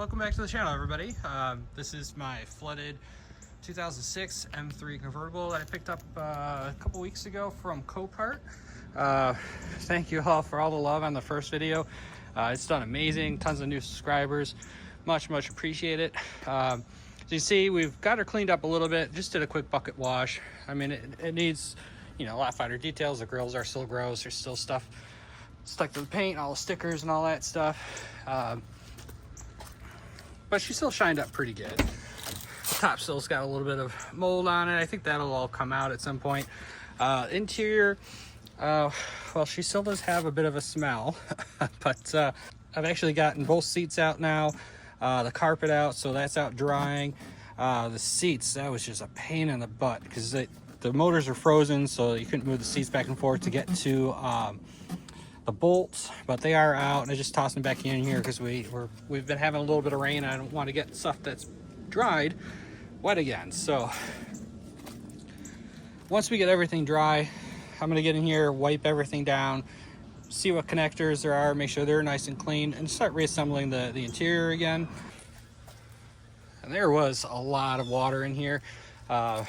Welcome back to the channel, everybody. This is my flooded 2006 M3 convertible that I picked up a couple weeks ago from Copart. Thank you all for all the love on the first video. It's done amazing, tons of new subscribers, much appreciated. As you see, we've got her cleaned up a little bit, just did a quick bucket wash. I mean, it needs, you know, a lot finer details. The grills are still gross, there's still stuff stuck to the paint, all the stickers and all that stuff. But she still shined up pretty good. The top still's got a little bit of mold on it. I think that'll all come out at some point. Interior, well, she still does have a bit of a smell, but I've actually gotten both seats out now, the carpet out, so that's out drying. The seats, that was just a pain in the butt because the motors are frozen, so you couldn't move the seats back and forth to get to the bolts, but they are out, and I just tossed them back in here because we've been having a little bit of rain. I don't want to get stuff that's dried wet again. So once we get everything dry, I'm going to get in here, wipe everything down, see what connectors there are, make sure they're nice and clean, and start reassembling the interior again. And there was a lot of water in here. I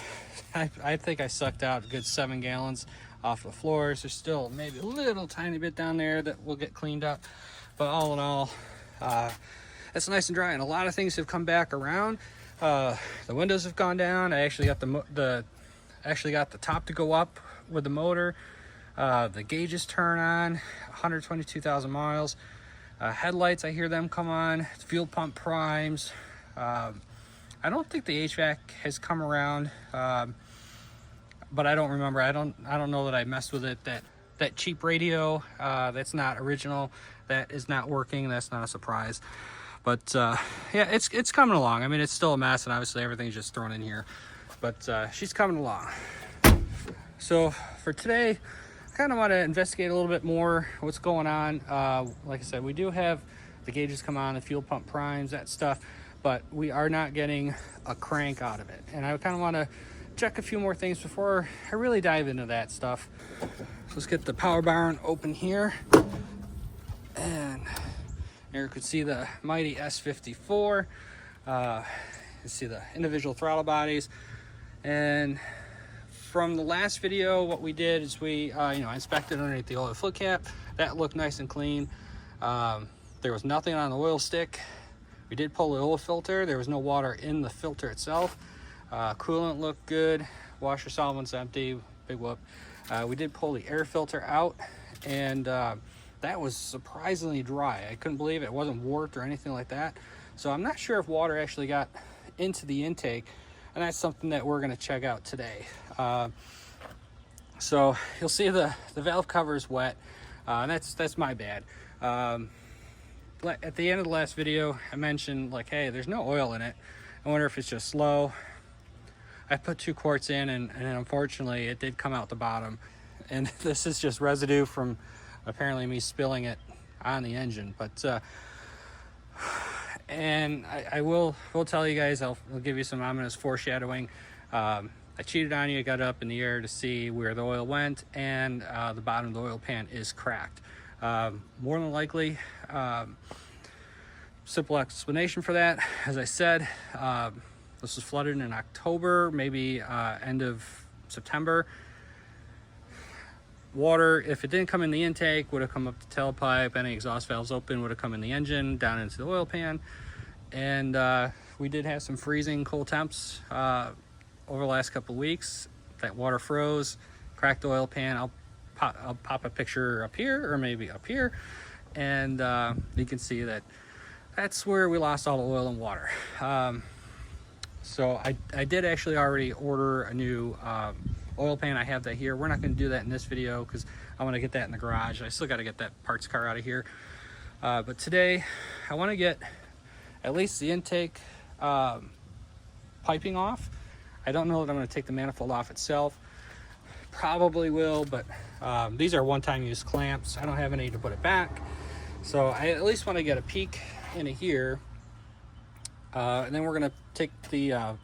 think I sucked out a good 7 gallons off the floors. There's still maybe a little tiny bit down there that will get cleaned up, but all in all, it's nice and dry, and a lot of things have come back around. The windows have gone down. I actually got the top to go up with the motor. The gauges turn on, 122,000 miles. Headlights, I hear them come on. Fuel pump primes. I don't think the HVAC has come around, but I don't remember. I don't know that I messed with it. That cheap radio, that's not original, that is not working. That's not a surprise, but yeah, it's coming along. I mean, it's still a mess, and obviously everything's just thrown in here, but she's coming along. So for today, I kind of want to investigate a little bit more what's going on. Like I said, we do have the gauges come on, the fuel pump primes, that stuff, but we are not getting a crank out of it, and I kind of want to check a few more things before I really dive into that stuff. So let's get the power barn open here, and here you can see the mighty S54. You see the individual throttle bodies, and from the last video, what we did is we inspected underneath the oil flood cap. That looked nice and clean. There was nothing on the oil stick. We did pull the oil filter. There was no water in the filter itself. Coolant looked good. Washer solvent's empty. Big whoop. We did pull the air filter out, and that was surprisingly dry. I couldn't believe it. It wasn't warped or anything like that. So I'm not sure if water actually got into the intake, and that's something that we're going to check out today. So you'll see the valve cover is wet, and that's my bad. At the end of the last video, I mentioned, like, hey, there's no oil in it. I wonder if it's just slow. I put 2 quarts in, and unfortunately it did come out the bottom, and this is just residue from apparently me spilling it on the engine. But and I will tell you guys, I'll give you some ominous foreshadowing. I cheated on you. Got up in the air to see where the oil went, and the bottom of the oil pan is cracked. More than likely, simple explanation for that, as I said, this was flooded in October, maybe end of September. Water, if it didn't come in the intake, would have come up the tailpipe. Any exhaust valves open would have come in the engine, down into the oil pan. And we did have some freezing cold temps over the last couple of weeks. That water froze, cracked the oil pan. I'll pop a picture up here, or maybe up here, and you can see that's where we lost all the oil and water. So I did actually already order a new oil pan. I have that here. We're not going to do that in this video because I want to get that in the garage. I still got to get that parts car out of here. But today I want to get at least the intake piping off. I don't know that I'm going to take the manifold off itself. Probably will, but these are one-time use clamps. I don't have any to put it back. So I at least want to get a peek into here. And then we're going to take the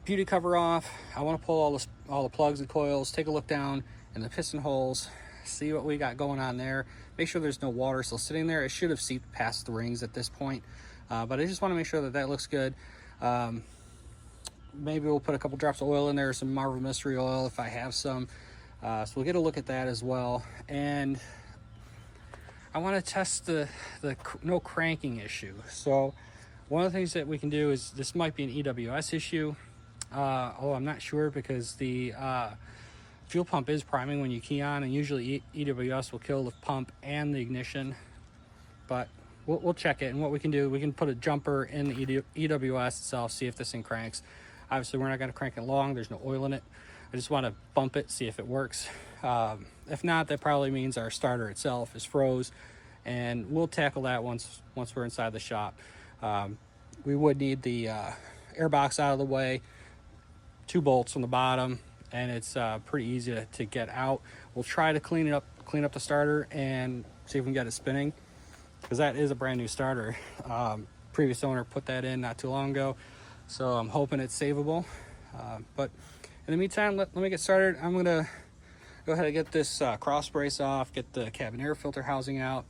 beauty cover off. I want to pull all the plugs and coils, take a look down in the piston holes, see what we got going on there. Make sure there's no water still sitting there. It should have seeped past the rings at this point. But I just want to make sure that that looks good. Maybe we'll put a couple drops of oil in there, some Marvel Mystery Oil if I have some. So we'll get a look at that as well. And I want to test the no cranking issue. So one of the things that we can do is, this might be an EWS issue. I'm not sure, because the fuel pump is priming when you key on, and usually EWS will kill the pump and the ignition. But we'll check it, and what we can do, we can put a jumper in the EWS itself, see if this thing cranks. Obviously, we're not going to crank it long. There's no oil in it. I just want to bump it, see if it works. If not, that probably means our starter itself is froze, and we'll tackle that once we're inside the shop. We would need the air box out of the way, 2 bolts on the bottom, and it's pretty easy to get out. We'll try to clean up the starter and see if we can get it spinning, because that is a brand new starter. Previous owner put that in not too long ago, so I'm hoping it's savable. But in the meantime, let me get started. I'm gonna go ahead and get this cross brace off, get the cabin air filter housing out.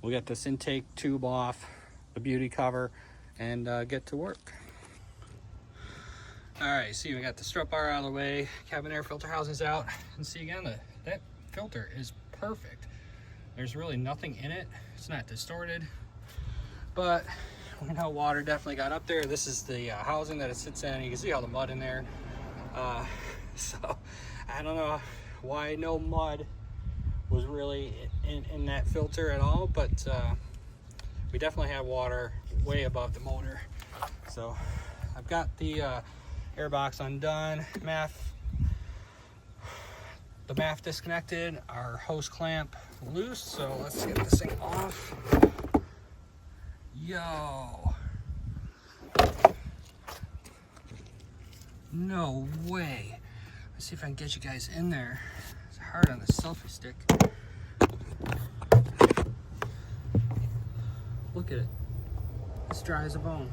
We'll get this intake tube off, the beauty cover, and get to work. All right, see, we got the strut bar out of the way, cabin air filter housing's out, and see again, that filter is perfect. There's really nothing in it. It's not distorted, but we know water definitely got up there. This is the housing that it sits in. You can see all the mud in there. So I don't know why no mud was really in that filter at all, but we definitely have water way above the motor. So I've got the air box undone, the MAF disconnected, our hose clamp loose, so let's get this thing off. Yo, no way. Let's see if I can get you guys in there. It's hard on the selfie stick. Look at it. It's dry as a bone.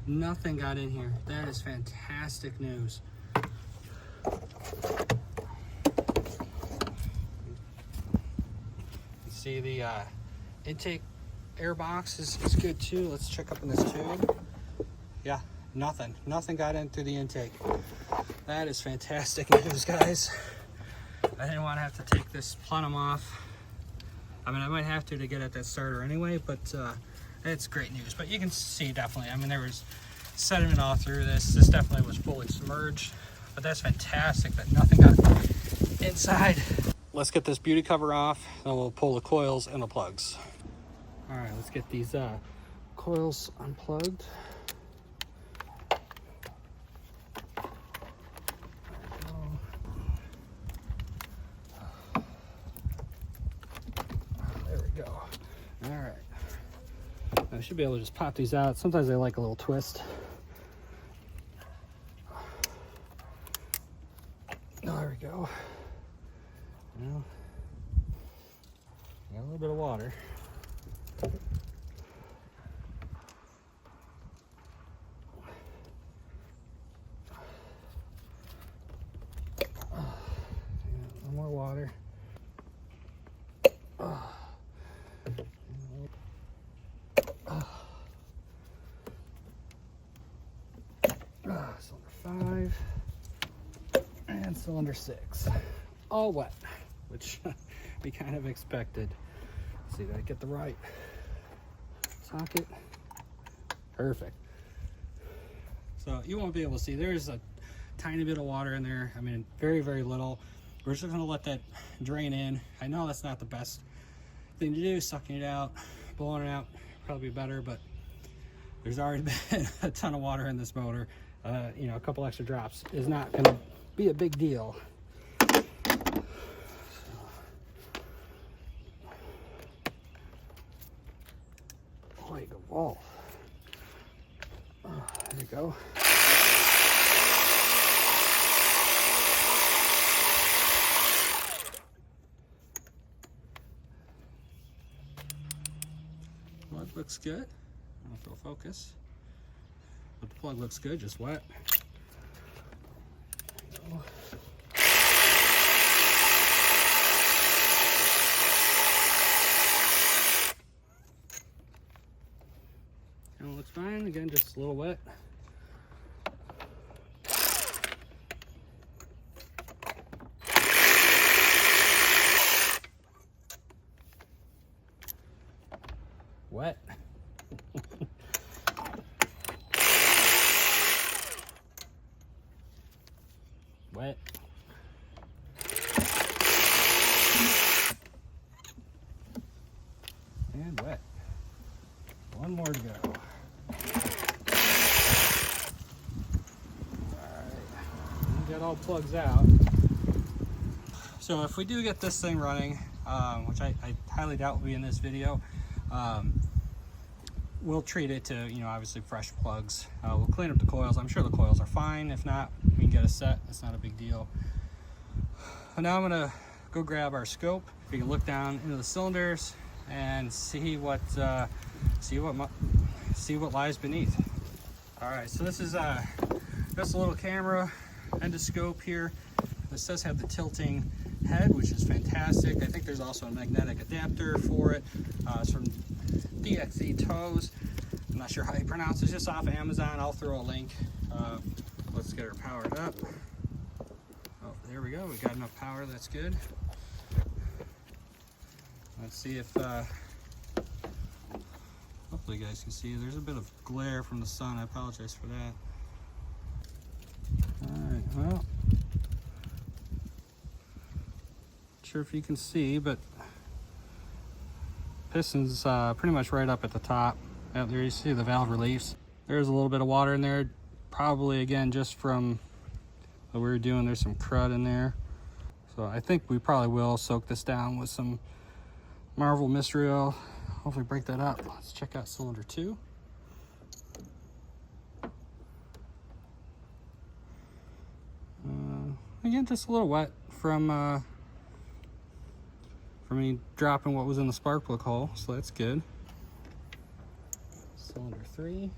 Nothing got in here. That is fantastic news. You see the intake air box is good too. Let's check up in this tube. Yeah, nothing got in through the intake. That is fantastic news, guys. I didn't want to have to take this plenum off. I mean, I might have to get at that starter anyway, but it's great news. But you can see definitely, I mean, there was sediment all through this. This definitely was fully submerged, but that's fantastic that nothing got inside. Let's get this beauty cover off, and we'll pull the coils and the plugs. All right, let's get these coils unplugged. There we go. All right. I should be able to just pop these out. Sometimes they like a little twist. There we go. Well, got a little bit of water. No more water. Cylinder 5 and cylinder 6, all wet, which we kind of expected. Let's see, did I get the right socket? Perfect. So you won't be able to see, there's a tiny bit of water in there. I mean, very, very little. We're just gonna let that drain in. I know that's not the best thing to do, sucking it out, blowing it out, probably better, but there's already been a ton of water in this motor. You know, a couple extra drops is not gonna be a big deal. Like a wall. There you go. Plug looks good. I don't know if it'll focus, but the plug looks good, just wet. There you go. And it looks fine. Again, just a little wet. Wet. Wet. And wet. One more to go. Alright, get all plugs out. So if we do get this thing running, which I highly doubt will be in this video, we'll treat it to, you know, obviously fresh plugs. We'll clean up the coils. I'm sure the coils are fine. If not, we can get a set. It's not a big deal. But now I'm gonna go grab our scope. We can look down into the cylinders and see what lies beneath. All right, so this is just a little camera endoscope here. This does have the tilting head, which is fantastic. I think there's also a magnetic adapter for it. It's from DXE Toes. I'm not sure how you pronounce it. It's just off Amazon. I'll throw a link. Let's get her powered up. Oh, there we go. We got enough power. That's good. Let's see if hopefully you guys can see. There's a bit of glare from the sun. I apologize for that. All right, well, not sure if you can see, but piston's pretty much right up at the top. Out there you see the valve reliefs. There's a little bit of water in there, probably again just from what we were doing. There's some crud in there, so I think we probably will soak this down with some Marvel mystery oil. Hopefully break that up. Let's check out cylinder 2. Again, just a little wet from me dropping what was in the spark plug hole, so that's good. Cylinder 3.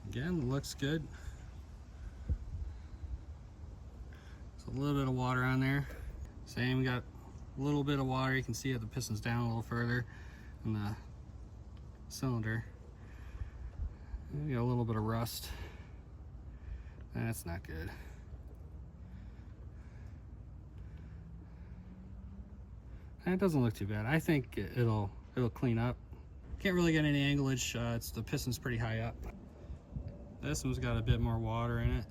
Again, looks good. There's a little bit of water on there. Same, we got a little bit of water. You can see it, the piston's down a little further in the cylinder. We got a little bit of rust. That's not good. That doesn't look too bad. I think it'll clean up. Can't really get any anglage. The piston's pretty high up. This one's got a bit more water in it.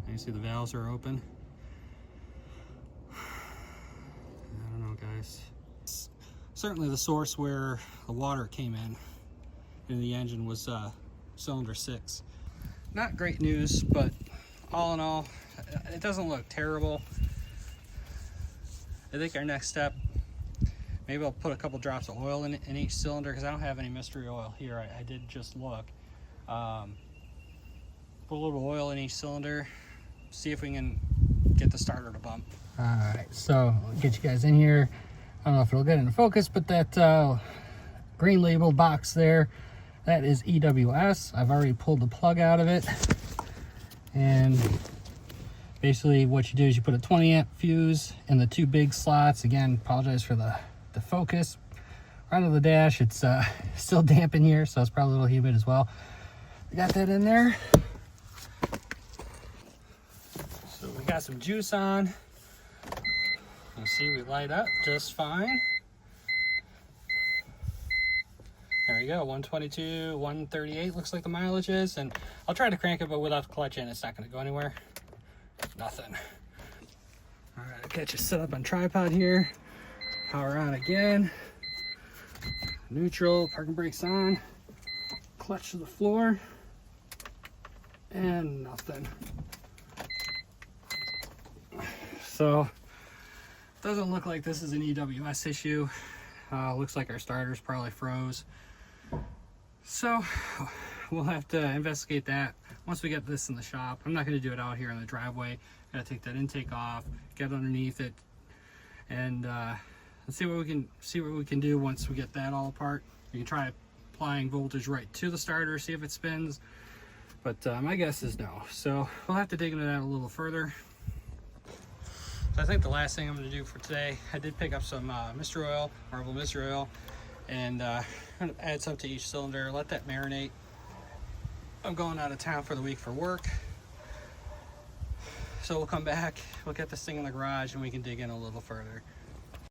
You can see the valves are open. I don't know, guys. It's certainly the source where the water came in the engine was cylinder 6. Not great news, but all in all, it doesn't look terrible. I think our next step, maybe I'll put a couple drops of oil in each cylinder, because I don't have any mystery oil here. I did just look. Put a little oil in each cylinder, see if we can get the starter to bump. All right, so I'll get you guys in here. I don't know if it'll get into focus, but that green labeled box there, that is EWS. I've already pulled the plug out of it. And basically what you do is you put a 20 amp fuse in the 2 big slots. Again, apologize for the focus. Right on the dash, it's still damp in here, so it's probably a little humid as well. We got that in there. So we got some juice on. You see we light up just fine. There we go, 122, 138 looks like the mileage is, and I'll try to crank it, but without the clutch in, it's not gonna go anywhere. Nothing. All right, I'll get you set up on tripod here. Power on again. Neutral, parking brakes on. Clutch to the floor. And nothing. So, doesn't look like this is an EWS issue. Looks like our starter's probably froze. So, we'll have to investigate that once we get this in the shop. I'm not going to do it out here in the driveway. Got to take that intake off, get underneath it, and let's see what we can do once we get that all apart. You can try applying voltage right to the starter, see if it spins, but my guess is no. So we'll have to dig into that a little further. So I think the last thing I'm going to do for today, I did pick up some mystery oil, Marble mystery oil, and I'm going to add some to each cylinder, let that marinate. I'm going out of town for the week for work, so we'll come back, we'll get this thing in the garage, and we can dig in a little further.